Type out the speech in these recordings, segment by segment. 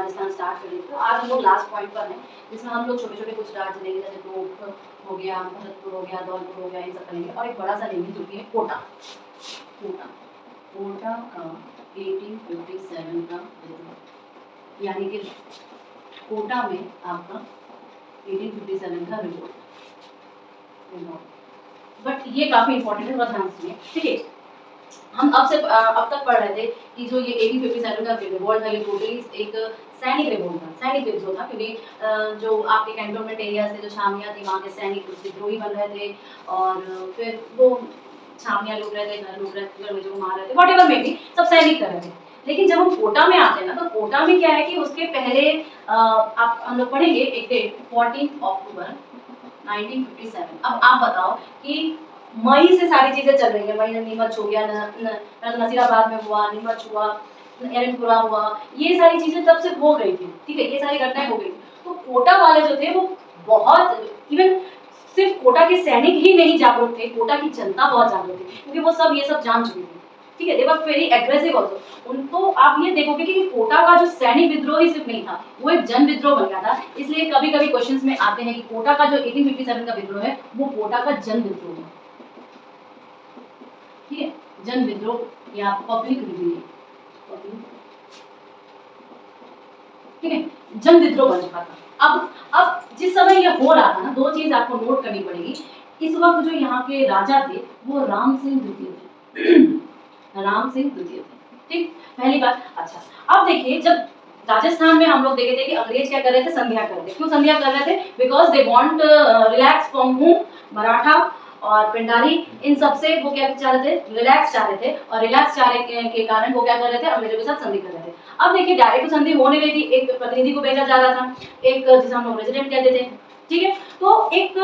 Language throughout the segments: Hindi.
राजस्थान स्टार्ट करेंगे। तो आज हम लोग लास्ट पॉइंट पर हैं, जिसमें हम लोग छोटे छोटे कुछ राज्य लेंगे, जैसे टोंक हो गया, भरतपुर हो गया, धौलपुर हो गया, इन सब करेंगे। और एक बड़ा सा लेंगे जो कि है कोटा। कोटा कोटा का 1857 का विद्रोह, यानी कि कोटा में आपका 1857 का रिवोल्ट। बट ये काफी इंपॉर्टेंट है, थोड़ा ध्यान सुनिए, ठीक है। हम अब तक पढ़ रहे थे कि जो ये 1857 का रिवोल्ट था, ये टोटली एक सैनिक रिवोल्ट था, सैनिक विद्रोह था, क्योंकि जो आपके कैंटोनमेंट एरिया से जो छावनियां थी वहाँ के सैनिक विद्रोही बन रहे थे, और फिर वो छावनियां लूट रहे थे, घर लूट रहे थे, अंग्रेजों को मार रहे थे, व्हाटएवर में भी सब सैनिक कर रहे थे। लेकिन जब हम कोटा में आते हैं ना, तो कोटा में क्या है कि उसके पहले आप हम लोग पढ़ेंगे एक डेट 14 अक्टूबर 1957। अब आप बताओ कि मई से सारी चीजें चल रही है, मई में नीमच हो गया, नसीराबाद में हुआ, नीमच हुआ, एरनपुरा हुआ, ये सारी चीजें तब से हो गई थी, ठीक है, ये सारी घटनाएं हो गई। तो कोटा वाले जो थे वो बहुत, इवन सिर्फ कोटा के सैनिक ही नहीं जागरूक थे, कोटा की जनता बहुत जागरूक थी, क्योंकि वो सब ये सब जान चुकी थी, ठीक है। दे वर वेरी एग्रेसिव आल्सो। उनको आप ये देखोगे कि कोटा का जो सैनिक विद्रोह ही सिर्फ नहीं था, वो एक जन विद्रोह बन गया था। इसलिए कभी कभी क्वेश्चंस में आते हैं कि कोटा का जो 1857 का विद्रोह है वो कोटा का जन विद्रोह है, ठीक है, जन विद्रोह या पब्लिक रिबेलियन, ठीक है, जन विद्रोह बन चुका था। अब जिस समय ये हो रहा था ना, दो चीज आपको नोट करनी पड़ेगी। इस वक्त जो यहाँ के राजा थे वो राम सिंह द्वितीय थे, राम सिंह द्वितीय थे, ठीक, पहली बात। अच्छा, अब देखिए, जब राजस्थान में हम लोग देखे थे कि अंग्रेज क्या कर रहे थे, संधिया कर रहे थे। क्यों संधिया कर रहे थे? Because they want relax from whom, Maratha और पिंडारी, इन सब से वो क्या चाह रहे थे, रिलैक्स चाह रहे थे, और रिलैक्स चाहने के कारण वो क्या कर रहे थे, अंग्रेजों के साथ संधि कर रहे थे। अब देखिए, डायरेक्ट संधि हो नहीं रही थी, एक प्रतिनिधि को भेजा जा रहा था, एक जिसे हम लोग रेजिडेंट कहते थे, ठीक है। तो एक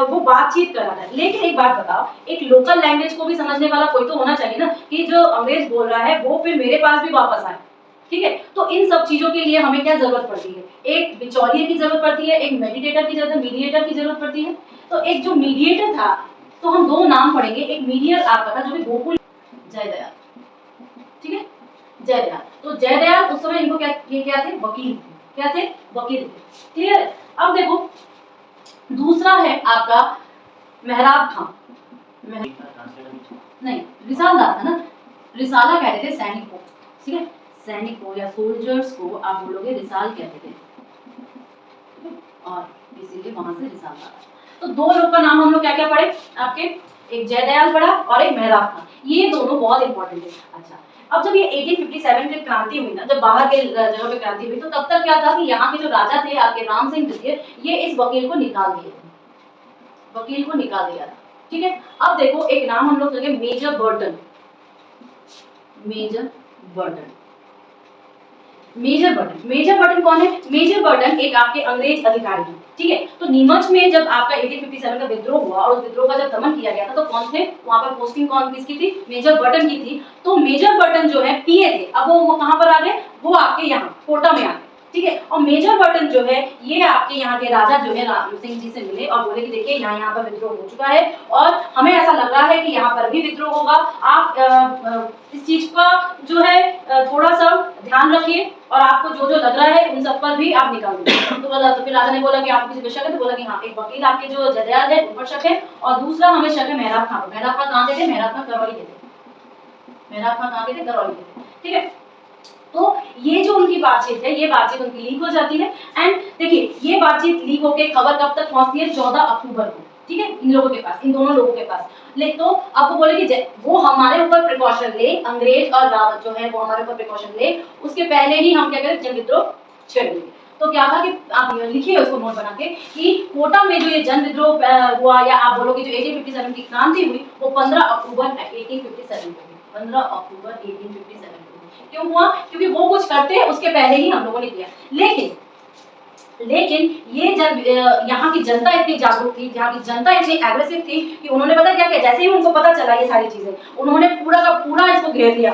वो बातचीत कर रहा था। लेकिन एक बात बताओ, एक लोकल लैंग्वेज को भी समझने वाला कोई तो होना चाहिए ना, कि जो अंग्रेज बोल रहा है वो फिर मेरे पास भी वापस आए, ठीक है। तो इन सब चीजों के लिए हमें क्या जरूरत पड़ती है, एक बिचौलिए की जरूरत पड़ती है, एक मेडिटेटर की जरूरत है, मीडिएटर की जरूरत पड़ती है। तो एक जो मीडिएटर था, तो हम दो नाम पढ़ेंगे, एक मीडियर आपका था जो कि गोकुल जयदयाल, ठीक है, जयदयाल। तो जयदयाल उस समय इनको क्या थे, वकील थे, क्या थे, वकील थे, क्लियर है। अब देखो, दूसरा है आपका मेहराब खां, नहीं, रिसालदार था ना, रिसाला कहते थे सैनिक को, ठीक है, सैनिक को या सोल्जर्स को आप बोलोगे रिसाल कहते थे, और इसीलिए वहां से रिसालदार। तो दो लोग का नाम हम लोग क्या क्या पढ़े आपके, एक जयदयाल पढ़ा और एक मेहराब खां, ये दोनों बहुत इंपॉर्टेंट है। अच्छा, अब जब ये 1857 की क्रांति हुई ना, जब बाहर के जगह पे क्रांति हुई, तो तब तक क्या था कि यहाँ के जो राजा थे आपके राम सिंह द्वितीय, ये इस वकील को निकाल दिए थे, वकील को निकाल दिया था, ठीक है। अब देखो, एक नाम हम लोग लेंगे Major Burton, Major Burton, Major Burton, Major Burton कौन है, मेजर बर्टन एक आपके अंग्रेज अधिकारी हैं, ठीक है। तो नीमच में जब आपका 1857 का विद्रोह हुआ और उस विद्रोह का जब दमन किया गया था, तो कौन थे वहां पर, पोस्टिंग कौन किसकी थी, मेजर बर्टन की थी। तो मेजर बर्टन जो है पीए थे, अब वो कहां पर आ गए, वो आपके यहाँ कोटा में आ गए, ठीक है। और मेजर बर्टन जो है ये आपके यहाँ के राजा जो है राम सिंह जी से मिले और बोले कि देखिए यहाँ पर विद्रोह हो चुका है और हमें ऐसा लग रहा है कि यहाँ पर भी विद्रोह होगा, आप इस चीज का जो है थोड़ा सा ध्यान रखिए, और आपको जो जो लग रहा है उन सब पर भी आप निकाल दीजिए। तो फिर राजा ने बोला कि आपको किसी पर शक है, तो बोला कि हाँ, एक वकील आपके जो जयदयाल है उन पर शक है, और दूसरा हमें शक है मेहराब खां पर। मेहराब खां कहाँ के थे, मेहराब खां करौली के थे, मेहराब खां कहाँ के थे, करौली के थे, ठीक है। तो ये जो उनकी बातचीत है, ये बातचीत उनकी लीक हो जाती है, एंड देखिए ये बातचीत लीक होके खबर कब तक पहुंचती है, 14 अक्टूबर को, ठीक है, इन लोगों के पास, इन दोनों लोगों के पास। लेकिन तो आपको बोले कि वो हमारे ऊपर प्रिकॉशन ले, अंग्रेज और रावत जो है वो हमारे ऊपर प्रिकॉशन ले, उसके पहले ही हम क्या करें, जन विद्रोह छेड़ देंगे। तो क्या था कि आप लिखिए उसको नोट बना के कि कोटा में जो ये जन विद्रोह हुआ, या आप बोलोगे जो 1857 की क्रांति हुई, वो 15 अक्टूबर 1857 को हुई, 15 अक्टूबर 1857 को। क्यों हुआ, क्योंकि वो कुछ करते हैं उसके पहले ही हम लोगों ने किया। लेकिन ये जब यहाँ की जनता इतनी जागरूक थी, यहाँ की जनता इतनी एग्रेसिव थी कि उन्होंने पता क्या किया, जैसे ही उनको पता चला ये सारी चीजें, उन्होंने पूरा का पूरा इसको घेर लिया,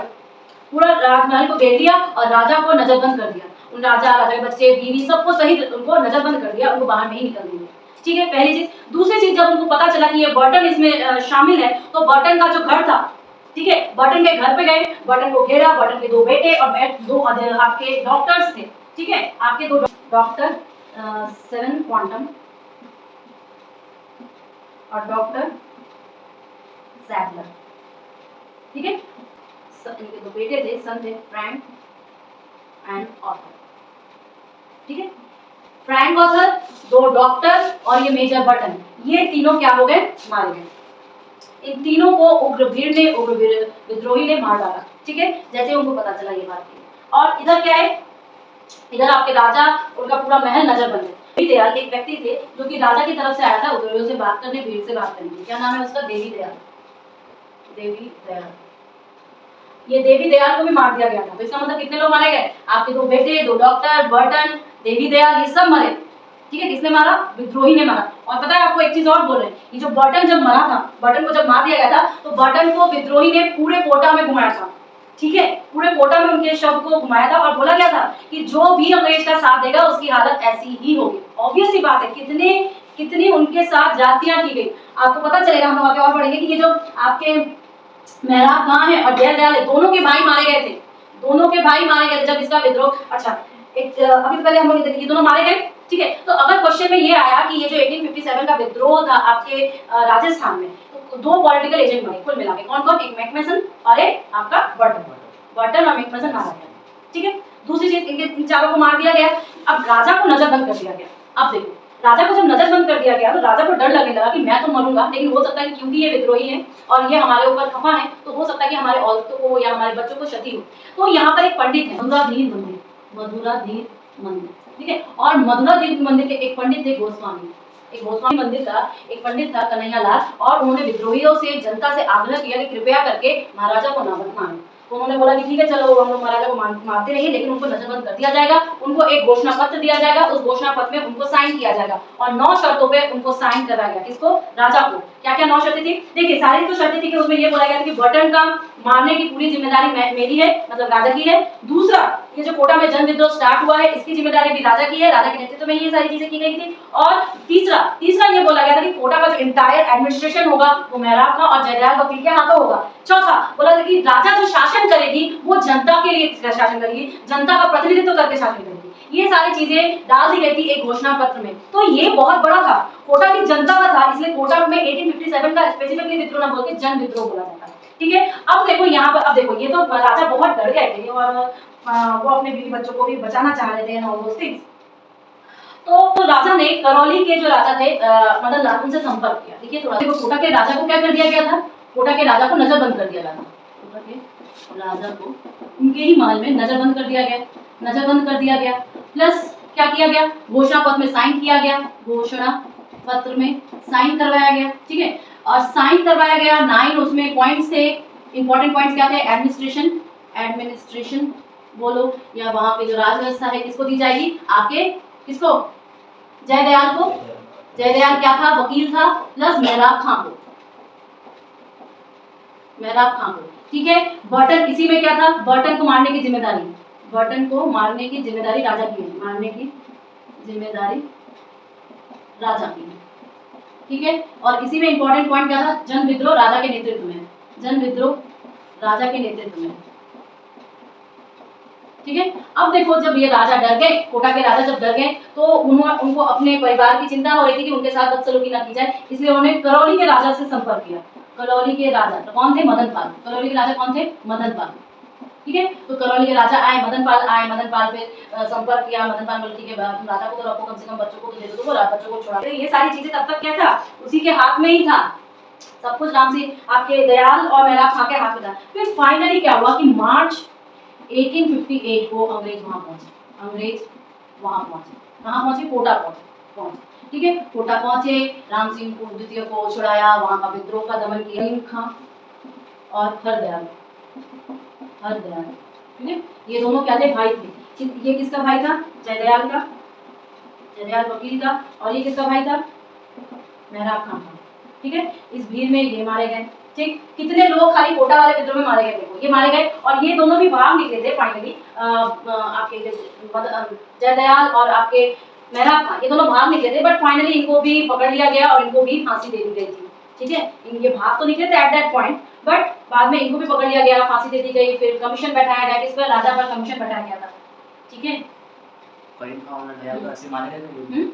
पूरा राजमहल को घेर लिया और राजा को नजरबंद कर दिया। उन राजा के बच्चे बीवी सबको सहित उनको नजरबंद कर दिया, उनको बाहर नहीं निकल दिया, ठीक है, पहली चीज। दूसरी चीज, जब उनको पता चला कि ये बर्टन इसमें शामिल है, तो बर्टन का जो घर था, ठीक है, बर्टन के घर पे गए, बर्टन को घेरा, बर्टन के दो बेटे और दो आपके डॉक्टर्स थे, ठीक है, आपके दो डॉक्टर 7 क्वांटम और डॉक्टर सैडलर, ठीक है। इनके दो बेटे थे, सन थे, फ्रैंक एंड ऑथर, ठीक है। फ्रैंक ऑथर, दो डॉक्टर और ये मेजर बटन, ये तीनों क्या हो गए, मारे गए। इन तीनों को उग्रवीर ने, उग्रवीर विद्रोही ने मार डाला, ठीक है, जैसे उनको पता चला ये बात की। और इधर क्या है, इधर आपके राजा, उनका पूरा महल नजर बंद है। देवी दयाल एक व्यक्ति थे जो कि राजा की तरफ से आया था उग्रवीरों से बात करने, भीड़ से बात करने, क्या नाम है उसका, देवी दयाल। देवी दयाल, ये देवी दयाल को भी मार दिया गया था। तो इसका मतलब कितने लोग मारे गए, आपके दो बेटे, दो डॉक्टर, बर्टन, देवी दयाल, ये सब मरे, ठीक है। किसने मारा, विद्रोही ने मारा। और पता है आपको एक चीज और बोल रहे हैं, ये जो बर्टन जब मरा था, बर्टन को जब मार दिया गया था, तो बर्टन को विद्रोही ने पूरे कोटा में घुमाया था, ठीक है, पूरे कोटा में उनके शव को घुमाया था और बोला गया था कि जो भी अंग्रेज का साथ देगा उसकी हालत ऐसी ही होगी। ऑब्वियस सी बात है, कितने कितनी उनके साथ जातियां की गई। आपको पता चलेगा, हम आगे और पढ़ेंगे कि ये जो आपके मेहराब खां है और जय दयाल है, दोनों के भाई मारे गए थे, दोनों के भाई मारे गए थे जब इसका विद्रोह। अच्छा, एक अभी तो पहले हम लोग ये दोनों मारे गए, ठीक है। तो अगर क्वेश्चन में ये आया कि ये जो 1857 का विद्रोह था आपके राजस्थान में, तो दो पॉलिटिकल एजेंट बने कुल मिला के, कौन कौन, एक मैकमेसन और एक आपका बर्टन, बर्टन और मैकमेसन मारा गया, ठीक है। दूसरी चीज, इनके इन चारों को मार दिया गया। अब राजा को नजरबंद कर दिया गया। अब देखो, राजा को जब नजरबंद कर दिया गया तो राजा को डर लगने लगा कि मैं तो मरूंगा, लेकिन हो सकता है कि क्योंकि ये विद्रोही है और ये हमारे ऊपर खफा है, तो हो सकता है कि हमारे औरतों को या हमारे बच्चों को क्षति हो। तो यहाँ पर एक पंडित है, मधुराधीर मंदिर, मधुराधीर मंदिर, ठीक है। और मधुराधीर मंदिर के एक पंडित थे गोस्वामी, एक गोस्वामी मंदिर का एक पंडित था कन्हैया लाल, और उन्होंने विद्रोहियों से, जनता से आग्रह किया कि कृपया करके महाराजा को ना मारें। तो उन्होंने बोला कि ठीक है, चलो हम लोग महाराजा को मारते नहीं, लेकिन उनको नजरबंद कर दिया जाएगा, उनको एक घोषणा पत्र दिया जाएगा, उस घोषणा पत्र में उनको साइन किया जाएगा और 9 शर्तों पे उनको साइन करवाया गया। किसको, राजा को। क्या क्या 9 शर्तें थी, देखिए सारी तो शर्तें थी कि उसमें ये बोला गया था कि बर्टन का मारने की पूरी जिम्मेदारी मेरी है, मतलब राजा की है। दूसरा, ये जो कोटा में जन विद्रोह स्टार्ट हुआ है, इसकी जिम्मेदारी भी राजा की है, राजा के नेतृत्व में ये सारी चीजें की गई थी। और तीसरा ये बोला गया था कि कोटा का जो इंटायर एडमिनिस्ट्रेशन होगा वो मेहराब खां और जयदयाल वकील के हाथों होगा। चौथा, बोला था कि राजा जो शासन करेगी वो जनता के लिए शासन करेगी, जनता का प्रतिनिधित्व करके शासन करेगी। ये सारी चीजें डाल दी गई थी एक घोषणा पत्र में। तो ये बहुत बड़ा था, कोटा की जनता का था, इसलिए कोटा में 1857 का स्पेसिफिकली विद्रोह ना बोल के जन विद्रोह बोला जाता है, ठीक है। अब देखो यहाँ पर, अब देखो ये तो राजा बहुत डर गए थे और वो अपने बीवी बच्चों को भी बचाना चाह रहे थे एंड ऑल दोस थिंग्स। तो राजा ने करौली के जो राजा थे मदन लाल, उनसे संपर्क किया। देखिए थोड़ा, देखो कोटा के राजा को क्या कर दिया गया था, कोटा के राजा को नजरबंद कर दिया गया था, कोटा के राजा को उनके ही महल में नजरबंद कर दिया गया, नजरबंद कर दिया गया। प्लस क्या किया गया, घोषणा पत्र में साइन किया गया, घोषणा पत्र में साइन करवाया गया, ठीक है। और साइन करवाया गया, 9 उसमें पॉइंट्स थे, इंपॉर्टेंट पॉइंट्स क्या थे, एडमिनिस्ट्रेशन बोलो, या वहां पे जो राज व्यवस्था है किसको दी जाएगी, आपके किसको, जयदयाल को। जयदयाल क्या था, वकील था, प्लस मेहराब खां को, मेहराब खां को, ठीक है। बर्टन इसी में क्या था, बर्टन को मारने की जिम्मेदारी, बर्टन को मारने की जिम्मेदारी राजा की है, मारने की जिम्मेदारी राजा की है, ठीक है। और इसी में इंपॉर्टेंट पॉइंट क्या था, जन विद्रोह राजा के नेतृत्व में, जन विद्रोह राजा के नेतृत्व में, ठीक है। अब देखो जब ये राजा डर गए, कोटा के राजा जब डर गए, तो उनको अपने परिवार की चिंता हो रही थी कि उनके साथ बदसलूकी ना की जाए, इसलिए उन्होंने करौली के राजा से संपर्क किया। करौली के राजा तो कौन थे, मदन पाल। करौली के राजा कौन थे, मदन पाल, ठीक है। तो करौली के राजा आए, मदन पाल आए, मदन पाल पे संपर्क किया, मदन पाल बोले ठीक है तुम राजा को तो रखो, कम से कम बच्चों को तो दे दो, तो बच्चों को छोड़ा। ये सारी चीजें तब तक क्या था, उसी के हाथ में ही था, सब कुछ राम सिंह आपके दयाल और मेहराब खां के हाथ में था। फिर फाइनली क्या हुआ कि मार्च 1858 को अंग्रेज वहां पहुंचे, अंग्रेज वहां पहुंचे, कहां पहुंचे, कोटा पहुंचे, ठीक है। कोटा पहुंचे, राम सिंह को द्वितीय को छुड़ाया, वहां का विद्रोह का दमन किया, खां और हरदयाल, हरदयाल, ठीक है। ये दोनों क्या थे, भाई थे। ये किसका भाई था, जयदयाल का, जयदयाल वकील का, और ये किसका भाई था, मेहराब खां का, ठीक है। इस भीड़ में ये मारे गए, ठीक। कितने लोग खाली कोटा वाले विद्रोह में मारे गए, देखो ये मारे गए। और ये दोनों भी भाग निकले थे फाइनली, आपके जयदयाल और आपके मेहराब खां, ये दोनों भाग निकले थे, बट फाइनली इनको भी पकड़ लिया गया और इनको भी फांसी दे दी गई थी, ठीक है। इनके भाग तो निकले थे एट दैट पॉइंट, बट बाद में इनको भी पकड़ लिया गया, फांसी दे दी गई। फिर कमीशन बैठाया गया, किस पर, राजा पर कमीशन बैठाया गया था, ठीक है। करीम खान और दयाल का ऐसे माने गए थे। हम्म?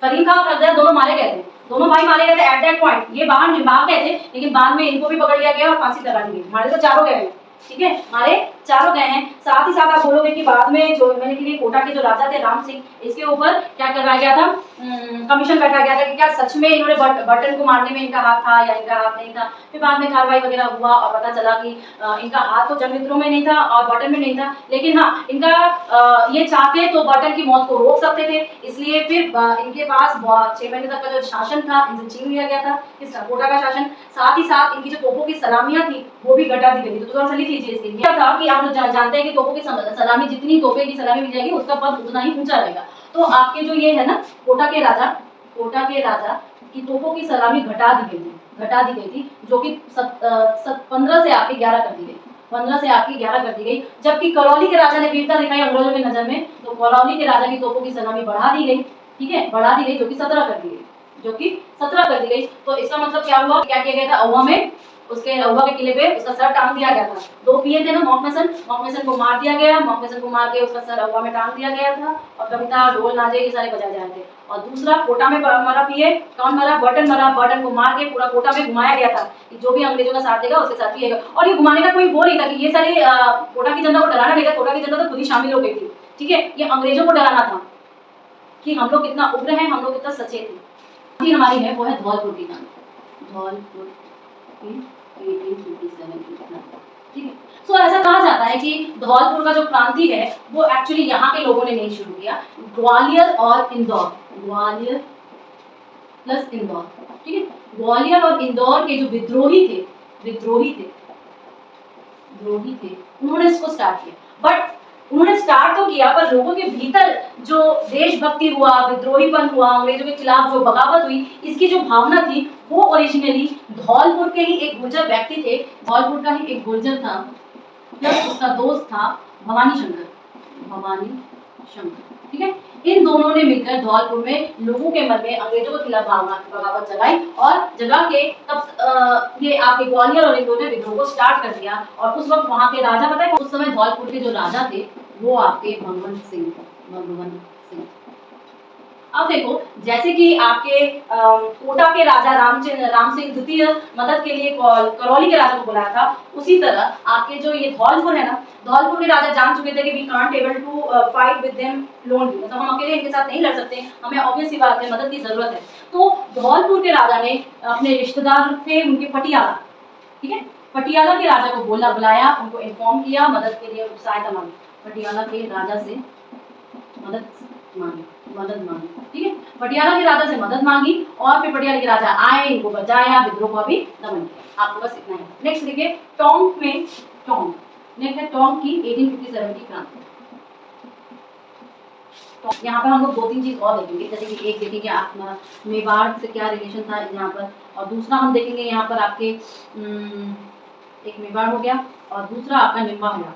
करीम खान और अब्दुल दोनों मारे गए थे, दोनों भाई मारे गए थे एट दैट पॉइंट। ये बाहर भाग गए थे, लेकिन बाद में इनको भी पकड़ लिया गया और फांसी लगा दी गई। मारे तो चारों गए हैं, ठीक है, मारे चारों गए हैं। साथ ही साथ आप बोलोगे कि बाद में जो मैंने कि कोटा के जो राजा थे राम सिंह, इसके ऊपर क्या करवाया गया था, कमीशन बैठाया गया था कि क्या सच में इन्होंने बटन को मारने में इनका हाथ था या इनका हाथ नहीं था। फिर बाद में कार्रवाई वगैरह हुआ और पता चला कि इनका हाथ तो जंग विद्रोह में नहीं था और बटन में नहीं था, लेकिन हाँ इनका ये चाहते तो बटन की मौत को रोक सकते थे। इसलिए फिर इनके पास 6 महीने तक का जो शासन था इनसे छीन लिया गया था, इस कोटा का शासन। साथ ही साथ इनकी जो तोपों की सलामियां थी वो भी घटा दी गई थी। तो थोड़ा सा लिख लीजिए इसके लिए। क्या था कि आप लोग जानते हैं कि तोपों की सलामी, जितनी तोपे की सलामी मिल जाएगी उसका पद उतना ही ऊंचा रहेगा। तो आपके जो ये है ना कोटा के राजा की तोपों की सलामी घटा दी गई थी, जो कि 15 से आपके 11 कर दी गई, 15 से आपकी 11 कर दी गई। जबकि करौली के राजा ने वीरता दिखाई अंग्रेजों की नजर में, तो करौली के राजा की तोपों की सलामी बढ़ा दी गई, ठीक है, बढ़ा दी गई, जो कि 17 कर दी गई। तो इसका मतलब क्या हुआ, क्या किया गया था अहुआ में, उसके अहुआ के किले पे उसका सर टांग दिया गया था। 2 पीए थे ना मॉकमेसन को मार दिया गया, मॉकमेसन को मार के उसका सर अहुआ में टांग दिया गया था और कविता ढोल नाजे ये सारे बजाए जा रहे थे। और दूसरा कोटा में मरा पीए, कौन मरा, बटन को मार के पूरा कोटा में घुमाया गया था कि जो भी अंग्रेजों का साथ देगा उसके साथ पिएगा। और ये घुमाने का कोई वो नहीं था कि ये सारे कोटा की जनता को डराना नहीं था, कोटा की जनता तो खुद ही शामिल हो गई थी, ठीक है, ये अंग्रेजों को डराना था कि हम लोग कितना उग्र हैं, हम लोग कितना सचेत हैं। अभी हमारी है वो है धौलपुर की क्रांति, धौलपुर की 1857 की क्रांति, ठीक है। सो ऐसा कहा जाता है कि धौलपुर का जो क्रांति है वो एक्चुअली यहाँ के लोगों ने नहीं शुरू किया, ग्वालियर और इंदौर, ग्वालियर प्लस इंदौर, ठीक है, ग्वालियर और इंदौर के जो विद्रोही थे उन्होंने इसको स्टार्ट किया। बट उन्होंने स्टार्ट तो किया, पर लोगों के भीतर जो देशभक्ति हुआ, विद्रोहीपन हुआ, अंग्रेजों के खिलाफ जो बगावत हुई, इसकी जो भावना थी वो ओरिजिनली धौलपुर के ही एक गुर्जर व्यक्ति थे, धौलपुर का ही एक गुर्जर था, प्लस उसका दोस्त था भवानी शंकर, ठीक है। इन दोनों ने मिलकर धौलपुर में लोगों के मन में अंग्रेजों के खिलाफ बगावत जगाई और जगा के तब ये आपके ग्वालियर और इंदौर ने विद्रोह को स्टार्ट कर दिया। और उस वक्त वहां के राजा पता है, उस समय धौलपुर के जो राजा थे वो आपके भगवंत सिंह। अब देखो, जैसे कि आपके कोटा के राजा राम सिंह द्वितीय मदद के लिए करौली के राजा को बुलाया था, उसी तरह आपके जो ये धौलपुर है ना, धौलपुर के राजा जान चुके थे कि we can't able to fight with them lonely, मतलब हम अकेले इनके साथ नहीं लड़ सकते, हमें ऑब्वियस सी बात है मदद की जरूरत है। तो धौलपुर के राजा ने अपने रिश्तेदार थे उनके पटियाला, ठीक है, पटियाला के राजा को बुलाया, उनको इन्फॉर्म किया, मदद के लिए सहायता मांगी, पटियाला के राजा से मदद मांगी, ठीक है, पटियाला के राजा से मदद मांगी और फिर पटियाला के राजा आए, इनको बचाया, विद्रोह को भी दमन किया। आपको बस इतना है। नेक्स्ट देखिए टोंक नेक्स्ट है टोंक की 1857 की क्रांति। तो यहाँ पर हम लोग 2-3 चीज और देखेंगे, जैसे कि एक देखेंगे आप मेवाड़ से क्या रिलेशन था यहाँ पर, और दूसरा हम देखेंगे यहाँ पर आपके एक मेवाड़ हो गया और दूसरा आपका निम्बाहेड़ा,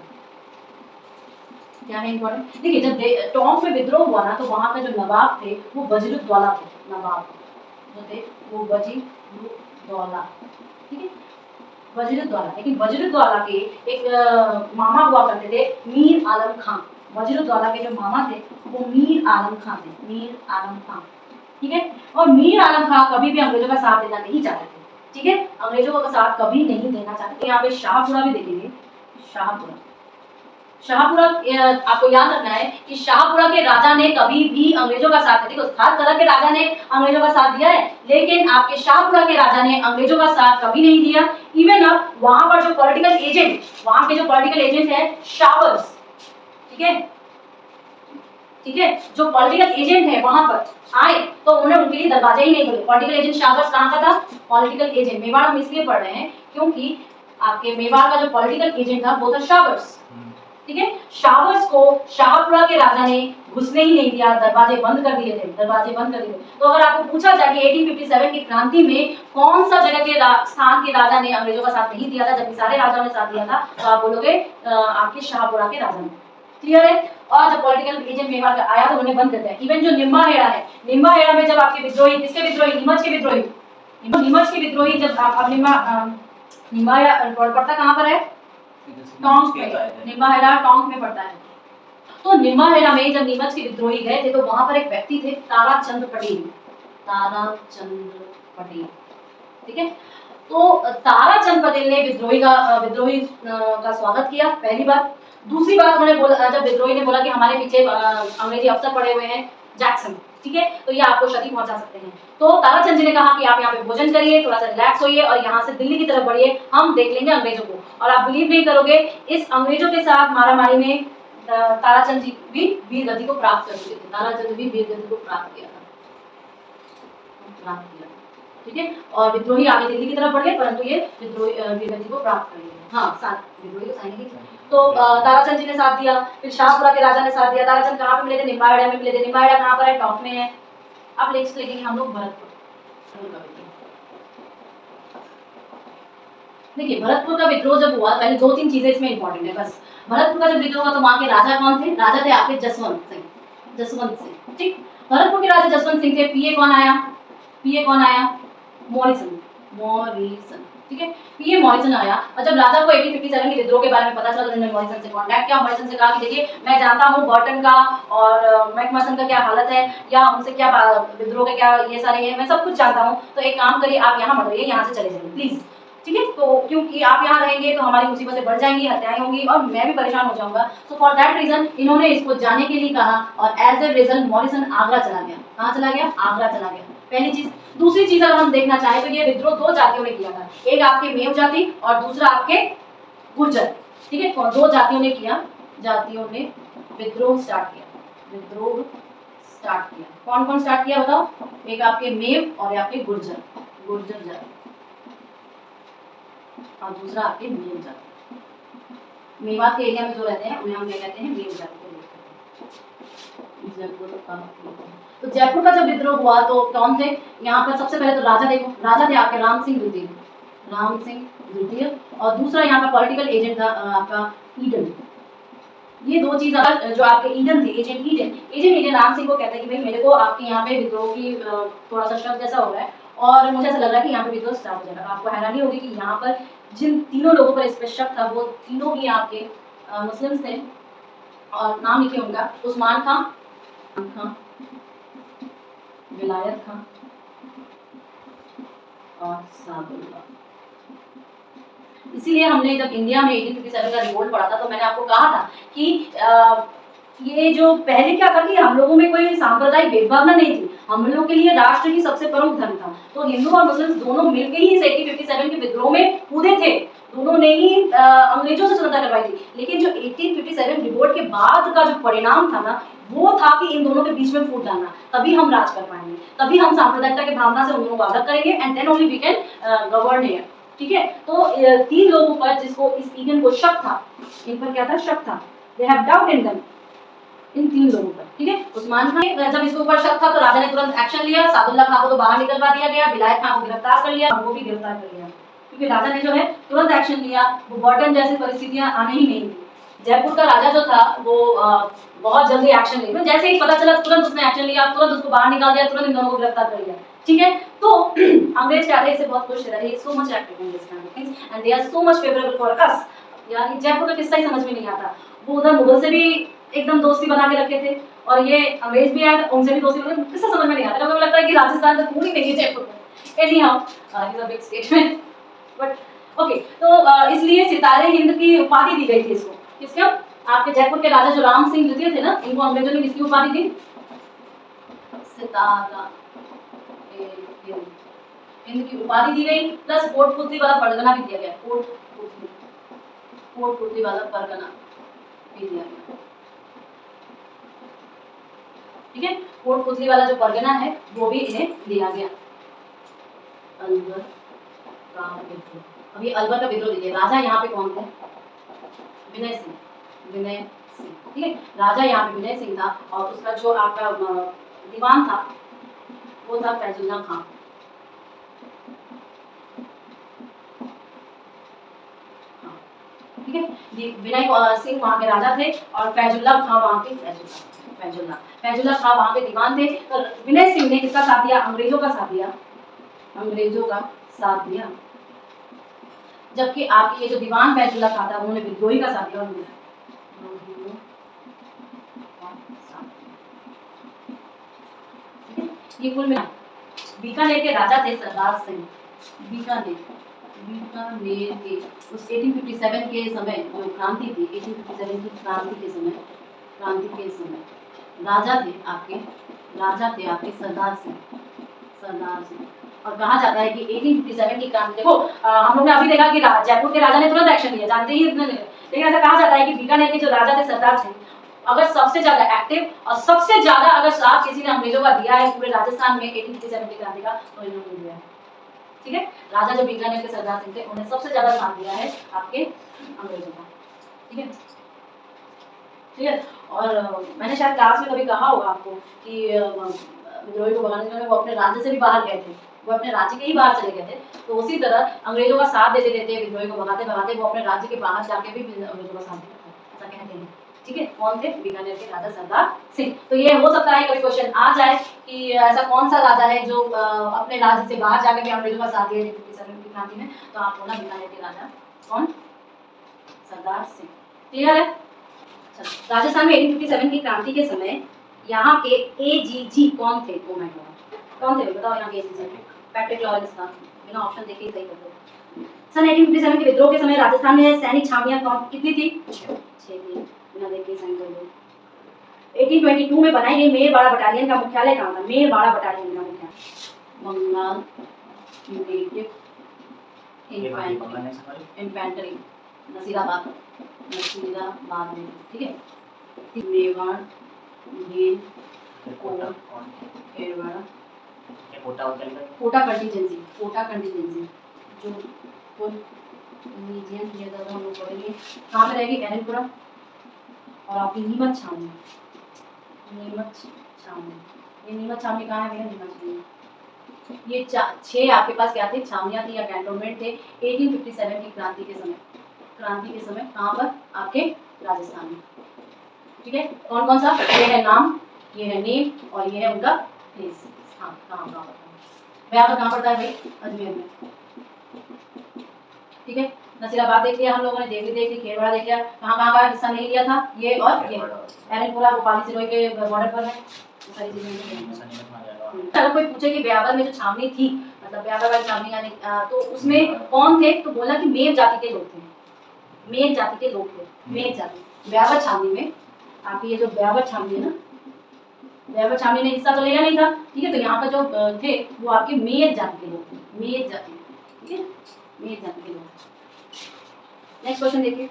क्या है इम्पोर्टेंट। देखिए जब टोंक में विद्रोह हुआ ना, तो वहां का जो नवाब थे वो वजीरुद्दौला थे, नवाब जो थे वो वजीरुद्दौला, ठीक है, वजीरुद्दौला। लेकिन वजीरुद्दौला के एक मामा हुआ करते थे मीर आलम खां, वजीरुद्दौला के जो मामा थे वो मीर आलम खां थे, ठीक है। और मीर आलम खां कभी भी अंग्रेजों का साथ देना नहीं चाहते थे, ठीक है, अंग्रेजों का साथ कभी नहीं देना चाहते। यहाँ पे शाहपुरा भी देखेंगे, शाहपुरा आपको याद रखना है कि शाहपुरा के राजा ने कभी भी अंग्रेजों का साथ नहीं दिया। हर तरह के राजा ने अंग्रेजों का साथ दिया है, लेकिन आपके शाहपुरा के राजा ने अंग्रेजों का साथ कभी नहीं दिया। इवन अब वहां पर जो पॉलिटिकल एजेंट, वहां के जो पॉलिटिकल एजेंट है शावर्स, ठीक है, जो पॉलिटिकल एजेंट है वहां पर आए तो उन्होंने उनके लिए दरवाजे ही नहीं खोले। पॉलिटिकल एजेंट शावर्स कहाँ का था, पॉलिटिकल एजेंट मेवाड़ हम इसलिए पढ़ रहे हैं क्योंकि आपके मेवाड़ का जो पॉलिटिकल एजेंट था वो था शावर्स, ठीक है। शावर्स को शाहपुरा के राजा ने घुसने ही नहीं दिया, दरवाजे बंद कर दिए थे, तो अगर आपको पूछा जाए कि 1857 की क्रांति में कौन सा जगह के स्थान के राजा ने अंग्रेजों का साथ नहीं दिया था, जबकि सारे राजाओं ने साथ दिया था, तो आप बोलोगे आपके शाहपुरा के राजा ने। क्लियर है। और जब पॉलिटिकल एजेंट मेवाड़ का आया तो उन्होंने बंद कर दिया। इवन जो निम्बाहेड़ा है, निम्बाहेड़ा में जब आपके विद्रोही, किसके विद्रोही, नीमच के विद्रोही जब आप निम्बाहेड़ा पड़ता कहाँ पर है, टोंक में, निम्बाहेड़ा टोंक में पड़ता है। तो निम्बाहेड़ा में जब नीमच के विद्रोही गए थे तो वहां पर एक व्यक्ति थे ताराचंद पटेल, ताराचंद पटेल, ठीक है। तो ताराचंद पटेल ने विद्रोही का स्वागत किया पहली बार। दूसरी बात उन्होंने बोला, जब विद्रोही ने बोला कि हमारे पीछे अंग्रेजी अफसर पड़े हुए हैं जैक्सन, ठीक है, तो ये आपको क्षति पहुंचा सकते हैं। तो ताराचंद जी ने कहा कि आप यहाँ पे भोजन करिए, थोड़ा सा रिलैक्स होइए और यहाँ से दिल्ली की तरफ बढ़िए, हम देख लेंगे अंग्रेजों को। और आप बिलीव नहीं करोगे, इस अंग्रेजों के साथ मारामारी में ताराचंद जी भी वीर गति को प्राप्त कर चुके थे। ताराचंद भी वीर गति को प्राप्त किया, ठीक है। और विद्रोही आगे दिल्ली की तरफ बढ़ गए, परंतु ये विद्रोही वीर गति को प्राप्त कर लिए। हाँ, साथ विद्रोही को साइन किया। तो ताराचंद जी ने साथ दिया, फिर शाहपुरा के राजा ने साथ दिया। ताराचंद कहाँ पे मिले थे? निम्बाहेड़ा में मिले थे। निम्बाहेड़ा कहाँ पर है? टॉप में है। अब नेक्स्ट लेंगे हम लोग भरतपुर। देखिए, भरतपुर का विद्रोह जब हुआ, पहले 2-3 चीजें इसमें इंपॉर्टेंट है बस। भरतपुर का जब विद्रोह हुआ तो वहां के राजा कौन थे? राजा थे आपके जसवंत सिंह, ठीक। भरतपुर के राजा जसवंत सिंह थे। पीए कौन आया? मॉरिसन, ठीक है। पीए मॉरिसन आया। और जब राजा को 1857 के विद्रोह के बारे में पता चला तो उन्होंने मॉरिसन से कांटेक्ट किया। मॉरिसन से कहा कि देखिए, मैं जानता हूँ बर्टन का और मैकमर्सन का क्या हालत है, या उनसे क्या विद्रोह के क्या ये सारे हैं, मैं सब कुछ जानता हूँ। तो एक काम करिए, आप यहाँ मत रहिए, यहाँ से चले जाइए प्लीज, ठीक है। तो क्योंकि आप यहाँ रहेंगे तो हमारी मुसीबतें बढ़ जाएंगी, हत्याएं होंगी और मैं भी परेशान हो जाऊंगा। सो फॉर दैट रीजन इन्होंने इसको जाने के लिए कहा और as a result Morrison Agra चला गया। कहाँ चला गया? आगरा चला गया, पहली चीज। दूसरी चीज अगर हम देखना चाहें तो ये विद्रोह 2 जातियों ने किया था, एक आपके मेव जाति और दूसरा आपके गुर्जर, ठीक है। 2 जातियों ने विद्रोह स्टार्ट किया। कौन कौन स्टार्ट किया बताओ? एक आपके मेव और आपके गुर्जर जाति, और दूसरा आपके मेव जाति। मेवात के एरिया में जो रहते हैं उन्हें हम क्या कहते हैं? मेव जाति को। तो जयपुर का जब विद्रोह हुआ तो कौन थे यहाँ पर? सबसे पहले तो राजा देखो, राजा थे आपके राम सिंह द्वितीय, और दूसरा यहाँ का पॉलिटिकल एजेंट था आपका ईडन। ये 2 चीज अगर जो आपके ईडन थे, एजेंट ईडन राम सिंह को कहते हैं कि भाई मेरे को आपके यहाँ पे विद्रोह की थोड़ा सा शक जैसा हो रहा है और मुझे ऐसा लग रहा है कि यहाँ पे विद्रोह स्टार्ट हो जाएगा। आपको हैरानी होगी कि यहाँ पर जिन तीनों लोगों पर इस पे शक था वो तीनों ही आपके मुस्लिम्स थे, और नाम लिखे उनका, उस्मान खां, विलायत खां और सादुल्लाह। इसीलिए हमने जब इंडिया में 1857 का रिवोल्ट पढ़ा था तो मैंने आपको कहा था कि ये जो पहले क्या था कि हम लोगों में कोई सांप्रदायिक भेदभावना नहीं थी, हम लोगों के लिए राष्ट्र ही सबसे प्रमुख धर्म था। तो हिंदू और मुस्लिम दोनों मिलकर ही इस 1857 के विद्रोह में कूदे थे, दोनों ने ही अंग्रेजों से स्वतंत्रता करवाई थी। लेकिन जो 1857 रिवोल्ट के बाद का जो परिणाम था ना, वो था कि इन दोनों के बीच में फूट डालना, तभी हम राज कर पाएंगे, तभी हम सांप्रदायिकता की भावना से उन दोनों को अलग करेंगे, and then only we can govern here, ठीक है। तो 3 लोगों पर जिसको इस ईडन को शक था, इन पर क्या था? शक था, they have doubt in them, इन 3 लोगों पर, ठीक है। उस्मान खान, जब इसके ऊपर शक था तो राजा ने तुरंत एक्शन लिया। सादुल्लाह खां को तो बाहर निकलवा दिया गया, विलायत खां को गिरफ्तार कर लिया, वो भी गिरफ्तार कर लिया, क्योंकि राजा ने जो है तुरंत एक्शन लिया। वो बर्टन जैसी परिस्थितियां आने ही नहीं दी। जयपुर का राजा जो था वो बहुत जल्दी एक्शन ले, जैसे ही पता चला तुरंत उसने एक्शन लिया, तुरंत उसको बाहर निकाल दिया, तुरंत इन दोनों को गिरफ्तार कर लिया, ठीक है। तो अंग्रेज क्या थे, इससे बहुत खुश थे, he so much active in this kind of things and they are so much favourable for us. यार ये जयपुर का किस्सा ही समझ में नहीं आता। वो उधर मुगल से भी एकदम दोस्ती बना के रखे थे और ये अंग्रेज भी आए उनसे भी दोस्ती बना, किस्सा समझ में नहीं आता। मुझे लगता है कि राजस्थान तो पूरी नहीं है जयपुर में। Anyhow is a big statement, but okay. तो इसलिए सितारे हिंद की उपाधि दी गई थी इसको, किसको? आपके जयपुर के राजा जो राम सिंह द्वितीय थे ना, इनको अंग्रेजों ने किसकी उपाधि दी? सितारा हिंद की उपाधि दी गई, प्लस कोटपुतली वाला परगना भी दिया गया। कोटपुतली वाला परगना भी दिया गया, ठीक है। कोटपुतली वाला जो परगना है वो भी इन्हें दिया गया। अलवर का विद्रोह, अभी अलवर का विद्रोह देखिए। राजा यहाँ पे कौन थे? विनय सिंह, ठीक है। राजा यहाँ पे विनय सिंह था और उसका जो आपका दीवान था वो था फैजुल्ला खां, ठीक है। विनय सिंह वहाँ के राजा थे और फैजुल्ला खां वहाँ के फैजुल्ला खां वहाँ के दीवान थे। तो विनय सिंह ने किसका साथ दिया? अंग्रेजों का साथ दिया, जबकि आपके ये जो दीवान फैजुल्ला खां था उन्होंने विद्रोही का साथ दिया। ये कुल मिला बीकानेर के राजा थे सरदार सिंह। बीकानेर बीकानेर के उस 1857 के समय जो क्रांति थी, 1857 की क्रांति के समय राजा थे आपके सरदार सिंह। और कहा जाता है कि 1857 की क्रांति देखो हम लोग ने अभी देखा कि जयपुर के राजा ने तुरंत एक्शन लिया, जानते ही इतने, लेकिन ऐसा कहा जाता है कि बीकानेर के जो राजा थे सरदार सिंह, अगर सबसे ज्यादा एक्टिव और सबसे ज्यादा अगर साथ किसी ने अंग्रेजों का दिया है पूरे राजस्थान में 1857 की क्रांति का, तो इन्होंने दिया है। ठीक है, राजा जो बीकानेर के सरदार सिंह थे उन्होंने सबसे ज्यादा साथ दिया है आपके अंग्रेजों का। ठीक है। और मैंने शायद क्लास में कभी कहा होगा आपको कि विद्रोही को भगाने के लिए वो अपने राज्य से भी बाहर गए थे, वो अपने राज्य के ही बाहर चले गए थे। तो उसी तरह अंग्रेजों का साथ देते देते विद्रोही को भगाते भगाते वो अपने राज्य के बाहर जाके भी अंग्रेजों का साथ देते थे, ऐसा कहते हैं। ठीक है, कौन थे? बीकानेर के राजा सरदार सिंह। तो ये हो सकता है कभी क्वेश्चन आ जाए कि ऐसा कौन सा राजा है जो अपने राज्य से बाहर जाके भी अंग्रेजों का साथ दिया 1857 की क्रांति में, तो आप बोला बीकानेर के राजा कौन? सरदार सिंह। क्लियर है? राजस्थान में 1857 की क्रांति के समय यहाँ के एजीजी कौन थे? ओ माय गॉड, कौन थे बताओ यहाँ के एजीजी? पैट्रिक लॉरेंस था। बिना ऑप्शन देखे ही सही कर दो। सन 1857 के विद्रोह के समय राजस्थान में सैनिक छावनियां कितनी थी? 6 थी। बिना देखे साइन कर दो। 1822 में बनाई गई मेरवाड़ा बटालियन का मुख्यालय कहाँ था? मेरवाड़ा बटालियन का मुख्यालय बंगाल नेटिव इन्फेंट्री नसीराबाद में। ठीक है, मेवाड़ मेल कोटा कंटीजेंसी जो रीजन ये ज्यादा हम लोग पढ़ेंगे कहाँ पे रहेगी? कैरनपुरा। और आपकी नीमच छावनी, ये नीमच छावनी कहाँ है भैया? नीमच छावनी। ये 6 आपके पास क्या थे? छावनियाँ थी या कैंटोनमेंट थे 1857 की क्रांति के समय कहाँ पर? आपके राजस्थान में। ठीक है, कौन कौन सा? ये है नाम, ये है नेम और ये है उनका प्लेस। हाँ, कहाँ पड़ता है? ब्यावर कहाँ पड़ता है भाई? अजमेर में। ठीक है, नसीराबाद देख लिया हम लोगों ने, देवली देख ली, खेरवाड़ा देख लिया। कहाँ का हिस्सा नहीं लिया था? ये और ये एरनपुरा भोपाली सिरोही के बॉर्डर पर है। सारी चीजें अगर कोई पूछे कि ब्यावर में जो छावनी थी, मतलब ब्यावर वाली छावनी यानी तो उसमें कौन थे? तो बोला कि मेव जाति के लोग थे। मेव जाति ब्यावर छावनी में आपकी ये जो ब्यावर छावनी है ना, ब्यावर छावनी ने हिस्सा तो लिया नहीं था। ठीक है, तो यहाँ पर जो थे वो आपके मेव जाति के लोग थे, मेव जाति। ठीक है, मेव जाति के लोग। नेक्स्ट क्वेश्चन देखिए,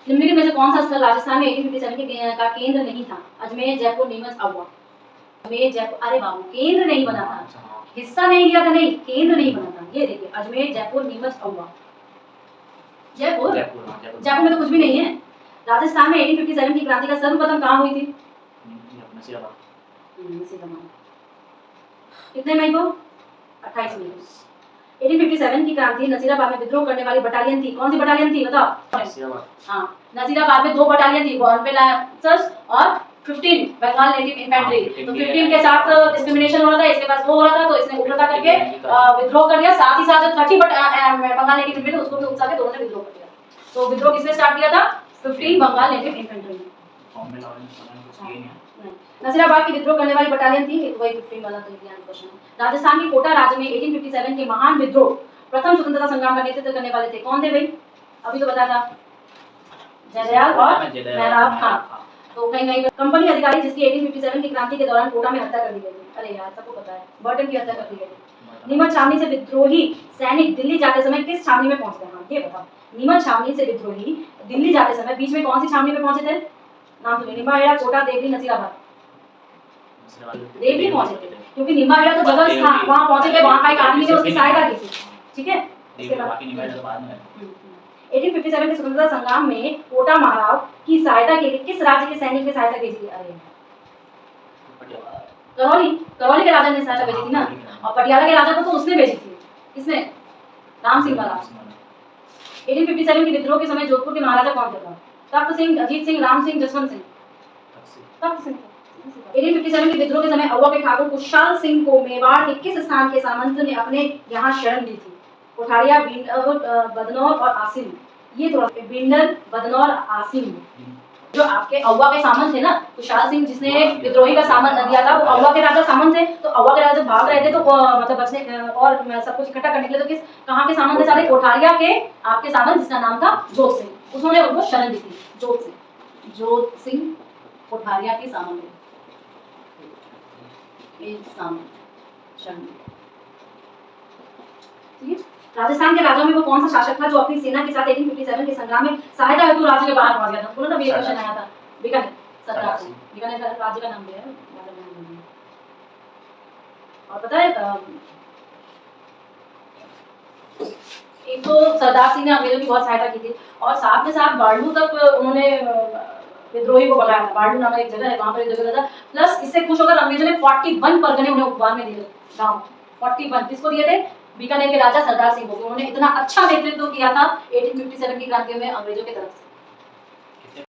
निम्नलिखित में से कौन सा स्थल राजस्थान में 1857 का केंद्र नहीं था? अजमेर, जयपुर, नीमच, अववा। अजमेर, जयपुर, अरे बाबू केंद्र नहीं बना था, हिस्सा नहीं लिया था, नहीं केंद्र नहीं बना था। ये देखिए अजमेर, जयपुर, नीमच, अववा। जयपुर में तो कुछ भी नहीं है। राजस्थान में 1857 की क्रांति का सर्वप्रथम कहाँ हुई थी? कितने मई को? 28 मई को। 1857 की क्रांति नसीराबाद में विद्रोह करने वाली बटालियन थी। कौन सी बटालियन थी बताओ? हाँ, नसीराबाद में 2 बटालियन थी, बॉर्नपे लांसर्स और 15 बंगाल नेटिव इन्फेंट्री। तो 15 के साथ डिस्क्रिमिनेशन हो रहा था, इसके पास वो हो रहा था, तो इसने उल्टा करके विद्रोह कर दिया। साथ ही साथ जो 30 बंगाल नेटिव इन्फेंट्री उसको भी उकसा के दोनों ने विद्रोह कर दिया। तो विद्रोह किसने स्टार्ट किया था? 15 बंगाल नेटिव इन्फेंट्री। नसीराबाद की विद्रोह करने वाली बटालियन थी, वही 15 वाला तो ध्यान क्वेश्चन। राजस्थान की कोटा राज्य में 1857 के महान विद्रोह प्रथम स्वतंत्रता संग्राम का नेतृत्व करने वाले थे। कौन थे भाई? अभी तो बताया था, जयदयाल और मेहराब खान। तो कहीं कंपनी अधिकारी जिसकी 1857 की क्रांति के दौरान कोटा में हत्या कर दी गई थी। अरे यार सबको पता है, बर्टन की हत्या कर दी गई थी। नीमच छावनी से विद्रोही सैनिक दिल्ली जाते समय किस छावनी में पहुंचते हैं? ये बताओ। नीमच छावनी से विद्रोही दिल्ली जाते समय बीच में कौन सी छावनी में पहुंचे थे? नाम सुनिए, निम्बाहेड़ा, कोटा, देवली, नसीराबाद। देवली पहुंचे थे क्योंकि निम्बाहेड़ा तो जगह था, वहां पहुंचे थे, वहां का एक आदमी ने उसकी सहायता की थी। ठीक है, इसके बाद 1857 के स्वतंत्रता संग्राम में कोटा महाराव की सहायता के लिए किस राज्य के सैनिक ने सहायता भेजी थी? अरे करौली के राजा ने सहायता भेजी थी ना, और पटियाला के राजा को तो उसने भेजी थी। किसने? राम सिंह महाराज। 1857 के विद्रोह के समय जोधपुर के महाराजा कौन थे? तख्त सिंह, अजीत सिंह, राम सिंह, जसवंत सिंह। तख्त सिंह। 1857 के विद्रोह के समय अववा के ठाकुर कुशाल सिंह को मेवाड़ के किस स्थान के सामंत ने अपने यहाँ शरण ली थी? कोठारिया, बदनौर और आसिम। ये थोड़ा बिंडर, बदनौर, आसिम। जो आपके अव्वा के सामंत थे ना, खुशहाल सिंह जिसने विद्रोही का सामन दिया था, वो अव्वा के राजा सामंत थे। तो अव्वा के राजा भाग रहे थे, तो मतलब बचने और सब कुछ इकट्ठा करने के लिए तो कहाँ के सामंत थे सारे? कोठारिया के आपके सामंत, जिसका नाम था जोत सिंह। उन्होंने उनको शरण दी थी। जोत सिंह कोठारिया के सामंत थे। राजस्थान के राजाओं में वो कौन सा शासक था जो अपनी सेना के साथ 1857 के संग्राम में सहायता हेतु राज्य के बाहर पहुंच गया था? बोलो ना, ये क्वेश्चन आया था। बीकानेर, सरदार सिंह। बीकानेर का राज्य का नाम दिया है। और पता है एक तो सरदार सिंह ने अंग्रेजों की बहुत सहायता की थी, और साथ में साथ बारलू तक उन्होंने विद्रोही को भगाया था। बारलू नामक एक जगह है, वहां पर एक जगह था। प्लस इससे खुश होकर अंग्रेजों ने 41 परगने उन्हें उपहार में दिए गांव। 41 किसको दिए थे? बीकानेर के राजा सरदार सिंह को। उन्होंने इतना अच्छा नेतृत्व किया था 1857 की क्रांति में अंग्रेजों की तरफ से।